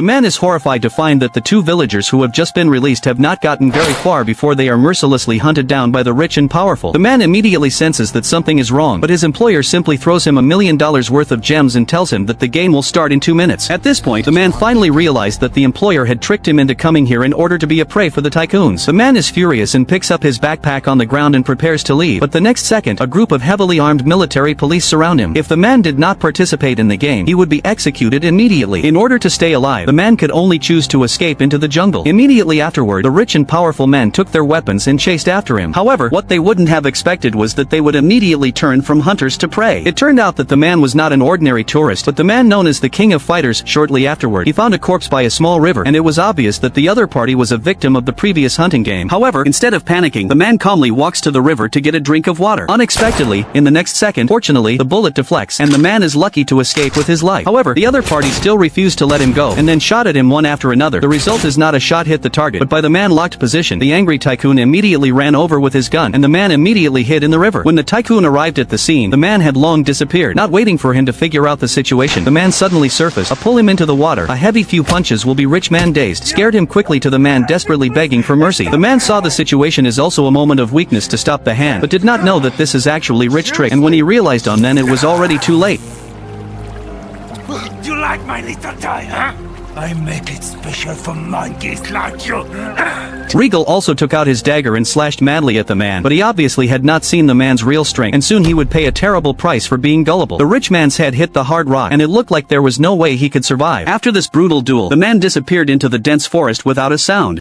The man is horrified to find that the two villagers who have just been released have not gotten very far before they are mercilessly hunted down by the rich and powerful. The man immediately senses that something is wrong, but his employer simply throws him $1 million worth of gems and tells him that the game will start in 2 minutes. At this point, the man finally realized that the employer had tricked him into coming here in order to be a prey for the tycoons. The man is furious and picks up his backpack on the ground and prepares to leave, but the next second, a group of heavily armed military police surround him. If the man did not participate in the game, he would be executed immediately. In order to stay alive, the man could only choose to escape into the jungle. Immediately afterward, the rich and powerful men took their weapons and chased after him. However, what they wouldn't have expected was that they would immediately turn from hunters to prey. It turned out that the man was not an ordinary tourist, but the man known as the King of Fighters. Shortly afterward, he found a corpse by a small river, and it was obvious that the other party was a victim of the previous hunting game. However, instead of panicking, the man calmly walks to the river to get a drink of water. Unexpectedly, in the next second, fortunately, the bullet deflects, and the man is lucky to escape with his life. However, the other party still refused to let him go, and then shot at him one after another. The result is not a shot hit the target, but by the man locked position. The angry tycoon immediately ran over with his gun, and the man immediately hid in the river. When the tycoon arrived at the scene, the man had long disappeared. Not waiting for him to figure out the situation, the man suddenly surfaced. Pull him into the water. A heavy few punches will be rich man dazed. Scared him quickly to the man desperately begging for mercy. The man saw the situation as also a moment of weakness to stop the hand, but did not know that this is actually rich trick, and when he realized on then it was already too late. You like my little toy, huh? I make it special for monkeys like you. Regal also took out his dagger and slashed madly at the man, but he obviously had not seen the man's real strength, and soon he would pay a terrible price for being gullible. The rich man's head hit the hard rock, and it looked like there was no way he could survive. After this brutal duel, the man disappeared into the dense forest without a sound.